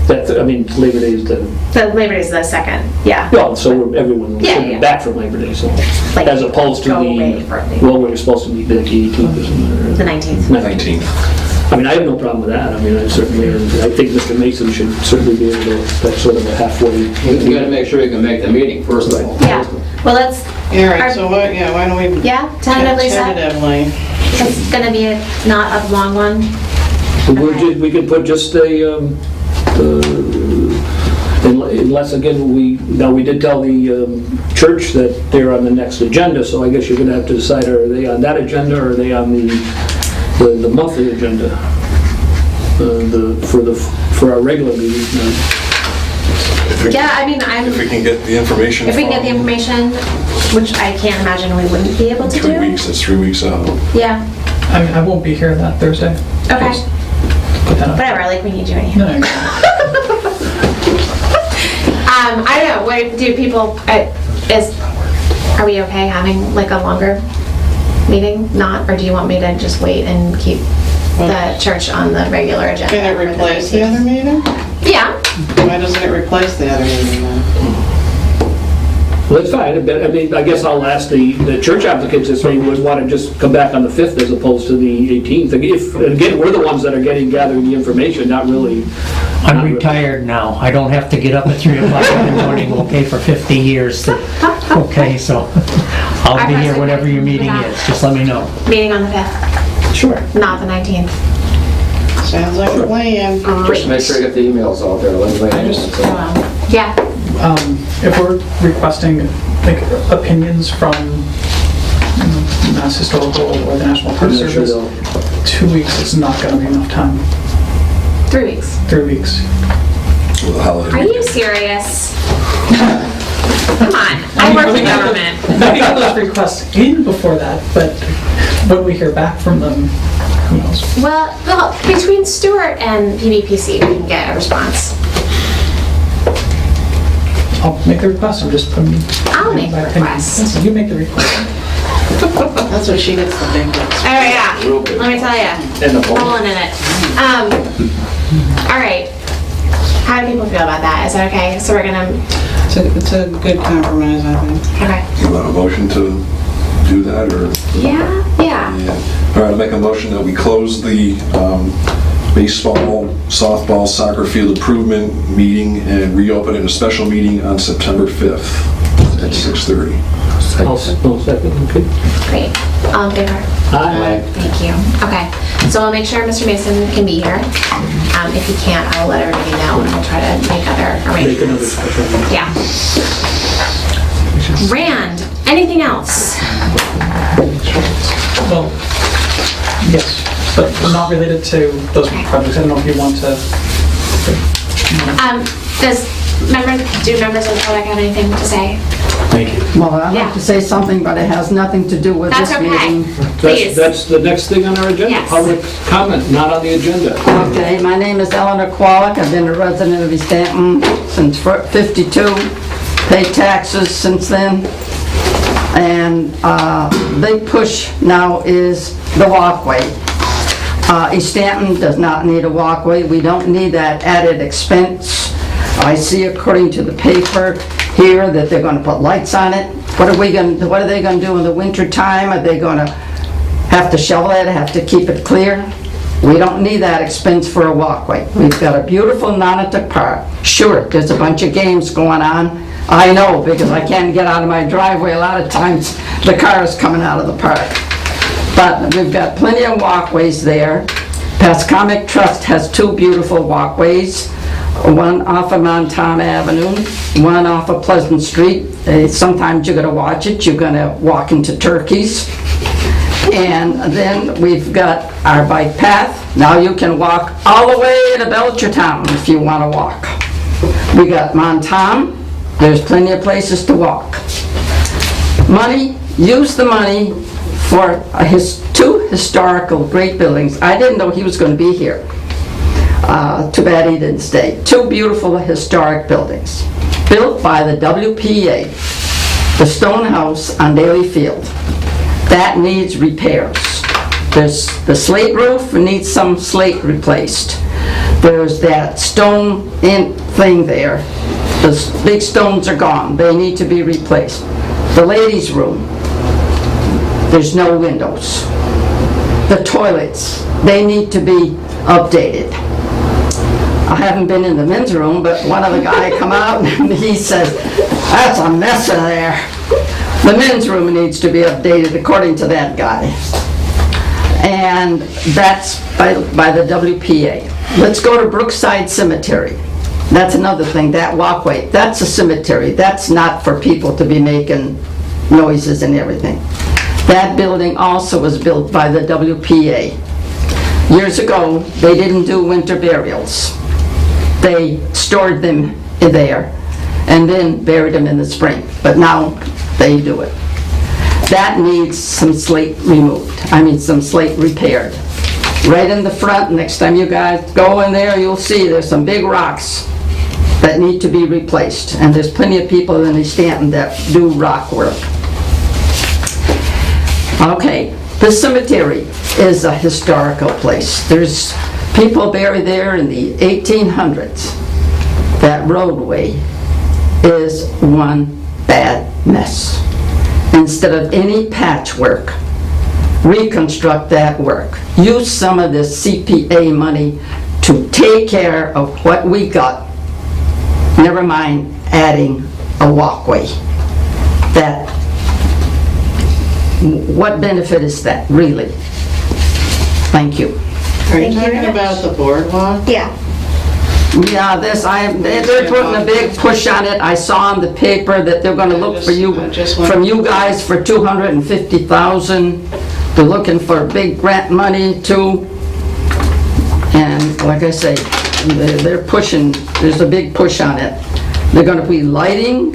That, I mean, Labor Day is the... The Labor Day is the 2nd, yeah. Well, so everyone Yeah, should be yeah. back from Labor Day, so, Like, as opposed to go away for a the, week. well, we're supposed to meet the 18th or something. The 19th. 19th. I mean, I have no problem with that. I mean, I think Mr. Mason should certainly be able to, that's sort of a halfway. You gotta make sure you can make the meeting, first of all. Yeah, well, let's, All right, so why don't we... yeah, tentatively set. Tentatively. It's gonna be not a long one. We could put just unless again, we did tell the church that they're on the next agenda, so I guess you're gonna have to decide, are they on that agenda or are they on the monthly agenda? For our regular meetings now. Yeah, I mean, If we can get the information. if we can get the from information, which I can't imagine we wouldn't be able to do. 3 weeks, that's 3 weeks out. Yeah, I mean, I won't be here that Thursday. okay. Just put that up. Whatever, like, we need you anyhow. No, no. I don't know, what do people, are we okay having like a longer meeting? Not, or do you want me to just wait and keep the church on the regular agenda? Can it for the replace the 19th? other meeting? Yeah, Why doesn't it replace the other meeting then? Well, that's fine, but I mean, I guess I'll ask the church applicants if they would want to just come back on the 5th as opposed to the 18th. If, again, we're the ones that are gathering the information, not really. I'm retired now. I don't have to get up at 3 o'clock in the morning, okay, for 50 years. Okay, so I'll be here whatever your meeting is. Just let me know. meeting on the 5th, Sure. not the 19th. Sounds like a plan. Just make sure you get the emails out there. Yeah, If we're requesting, like, opinions from Mass Historical or the National Park I'm not sure Service, they'll- 2 weeks is not gonna be enough time. 3 weeks. 3 weeks. With the holiday Are you weekend. serious? Come on, I work in government. We have those requests in before that, but when we hear back from them, who knows? Well, between Stewart and PVPC, we can get a response. I'll make the request, I'm just putting. I'll make the my opinion. request. Yes, you make the request. That's what she gets the big bucks. Oh, yeah, let me tell you. And the Rolling in it. All right. How do people feel about that? Is that okay? So we're gonna, It's a good compromise, I think. okay. You want a motion to do that, or? Yeah. Yeah. All right, I'll make a motion that we close the baseball, softball, soccer field improvement meeting and reopen it in a special meeting on September 5th at 6:30. I'll second, okay. Great. All in favor? Aye. Thank you. Okay, so we'll make sure Mr. Mason can be here. If he can't, I will let everybody know and we'll try to make other Make another arrangements. special. Yeah. Rand, anything else? Well, yes, but not related to those projects. I don't know if you want to. Do members of the public have anything to say? Well, I'd Yeah. like to say something, but it has nothing to do with That's this okay. meeting. Please. That's the next thing on our agenda, Yes. public comment, not on the agenda. Okay, my name is Eleanor Kwolek. I've been a resident of Easthampton since '52. Paid taxes since then. And big push now is the walkway. Easthampton does not need a walkway. We don't need that added expense. I see according to the paper here that they're going to put lights on it. What are they going to do in the winter time? Are they going to have to shovel it, have to keep it clear? We don't need that expense for a walkway. We've got a beautiful Nonotuck Park. Sure, there's a bunch of games going on. I know, because I can't get out of my driveway a lot of times. The car is coming out of the park. But we've got plenty of walkways there. Pascomic Trust has 2 beautiful walkways. One off of Montom Avenue, one off of Pleasant Street. Sometimes you're gonna watch it, you're gonna walk into turkeys. And then we've got our bike path. Now you can walk all the way to Belchertown if you wanna walk. We got Montom, there's plenty of places to walk. Money, use the money for 2 historical great buildings. I didn't know he was gonna be here. Too bad he didn't stay. 2 beautiful historic buildings, built by the WPA. The stone house on Daly Field. That needs repairs. There's the slate roof, needs some slate replaced. There's that stone thing there. The big stones are gone. They need to be replaced. The ladies' room, there's no windows. The toilets, they need to be updated. I haven't been in the men's room, but one of the guys come out and he says, that's a mess in there. The men's room needs to be updated according to that guy. And that's by the WPA. Let's go to Brookside Cemetery. That's another thing, that walkway, that's a cemetery. That's not for people to be making noises and everything. That building also was built by the WPA. Years ago, they didn't do winter burials. They stored them there and then buried them in the spring. But now they do it. That needs some slate removed. Some slate repaired. Right in the front, next time you guys go in there, you'll see there's some big rocks that need to be replaced. And there's plenty of people in Easthampton that do rock work. Okay, the cemetery is a historical place. There's people buried there in the 1800s. That roadway is one bad mess. Instead of any patchwork, reconstruct that work. Use some of the CPA money to take care of what we got. Never mind adding a walkway. What benefit is that, really? Thank you. Are you talking about the boardwalk? Yeah. Yeah, they're putting a big push on it. I saw in the paper that they're gonna look from you guys for $250,000. They're looking for big grant money too. And like I say, they're pushing, there's a big push on it. They're gonna be lighting.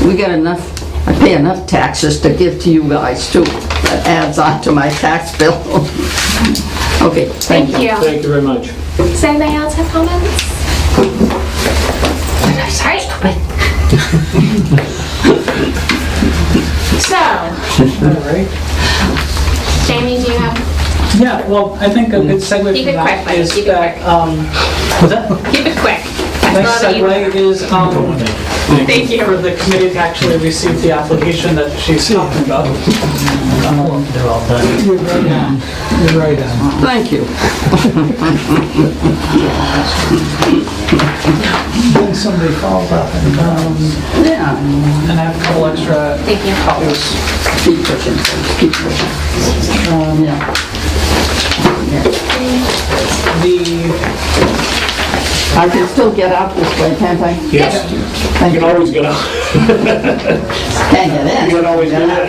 We get enough, I pay enough taxes to give to you guys too. That adds on to my tax bill. Okay, thank you. Thank you very much. Does anybody else have comments? Sorry. So, All right. Jamie, do you have, Yeah, well, I think a good segue Keep from it that quick, is keep it that, what's that? keep it quick. Nice segue is, Thank you. for the committee to actually receive the application that she's talking about. They're all done. You're right, Ann. Thank you. Then somebody called up Yeah. and I have a couple extra Thank you. copies. Keep pushing, keep pushing. Yeah. I can still get out this way, can't I? Yes. Thank You you. can always get out. Can't get in. You can always get out.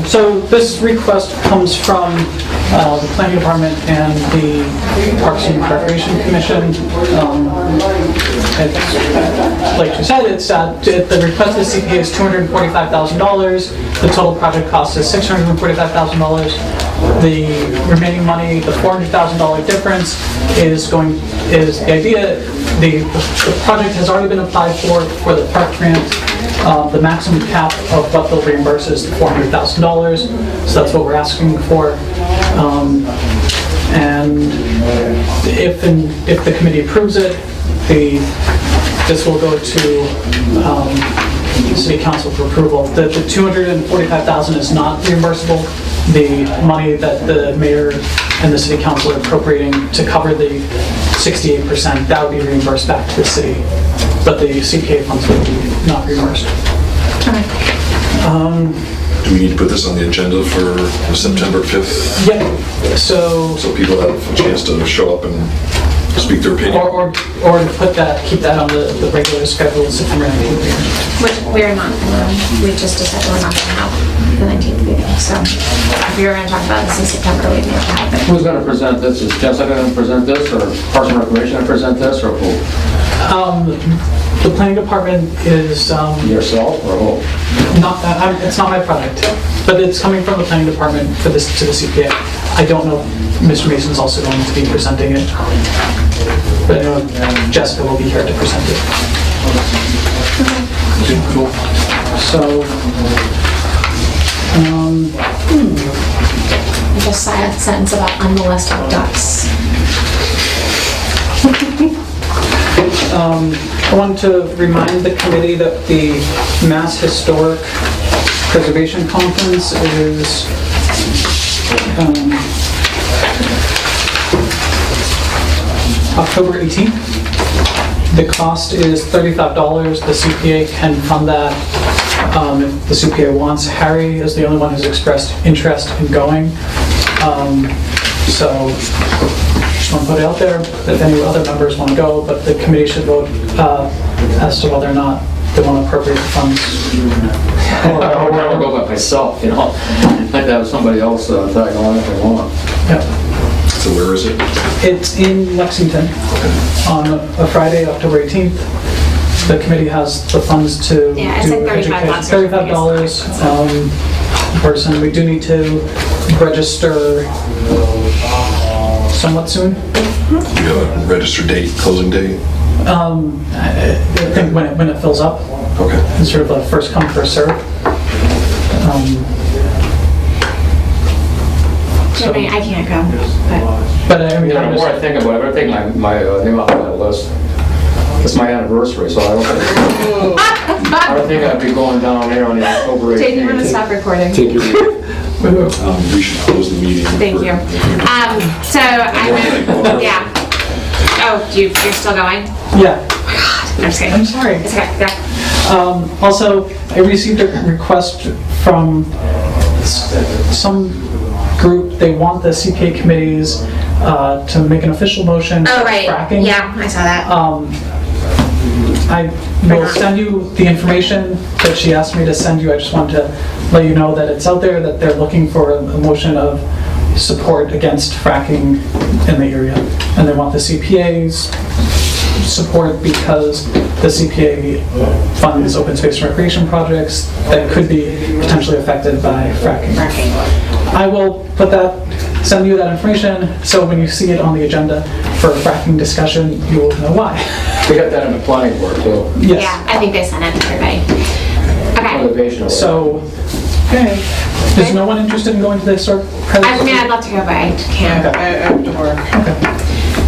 So this request comes from the planning department and the Parks and Recreation Commission. Like you said, the request of the CPA is $245,000. The total project cost is $645,000. The remaining money, the $400,000 difference, is the idea. The project has already been applied for the park grant. The maximum cap of what they'll reimburse is $400,000, so that's what we're asking for. And if the committee approves it, this will go to City Council for approval. The $245,000 is not reimbursable. The money that the mayor and the City Council are appropriating to cover the 68%, that would be reimbursed back to the city, but the CPA funds will be not reimbursed. Do we need to put this on the agenda for September 5th? Yeah, so So people have a chance to show up and speak their opinion? or keep that on the regular schedule, September 19th. Which we're not, we just decided we're not gonna have the 19th meeting, so if you're gonna talk about this in September, we may have to have it. Who's gonna present this? Is Jessica gonna present this, or Parks and Recreation gonna present this, or who? The planning department is, Yourself, or who? it's not my product, but it's coming from the planning department for this to the CPA. I don't know if Mr. Mason's also going to be presenting it, but I know Jessica will be here to present it. Cool. So, Just silent sentence about unmolested ducks. I want to remind the committee that the Mass Historic Preservation Conference is October 18th. The cost is $35. The CPA can fund that if the CPA wants. Harry is the only one who's expressed interest in going. So just want to put it out there that if any other members want to go, but the committee should vote as to whether or not they want to appropriate the funds. I would go by myself, you know? I'd have somebody else tag on if they want. Yep. So where is it? It's in Lexington on a Friday, October 18th. The committee has the funds to Yeah, it's do like $35 education. $35 person. We do need to register somewhat soon. Do you have a registered date, closing date? I think when it fills up. Okay. It's sort of a first come, first serve. I mean, I can't go, But I mean, You know, the more I think about it, I think my name off that list. It's my anniversary, so I don't think I'd be going down there on the October 18th. Jake, you're gonna stop recording. Take your We should close the meeting. Thank you. So yeah. Oh, you're still going? yeah. I'm just kidding. I'm sorry. It's okay. Yeah. Also, I received a request from some group. They want the CPA committees to make an official motion Oh, for right. fracking. Yeah, I saw that. I will send you the information that she asked me to send you. I just want to let you know that it's out there, that they're looking for a motion of support against fracking in the area. And they want the CPA's support because the CPA funds open space and recreation projects that could be potentially affected by fracking. I will send you that information, so when you see it on the agenda for a fracking discussion, you will know why. We got that in the planning board too. Yes. Yeah, I think they sent it to everybody. Okay. Motivational. So, okay. Is no one interested in going to the historic I preservation? mean, I'd love to go, but I can't. Okay. I have to work.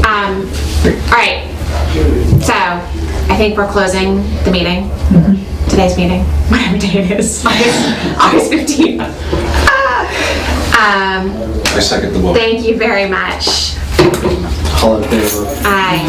All right. So, I think we're closing the meeting. Today's meeting, whatever day it is, August 15th. I second the motion. Thank you very much. All in favor? Aye.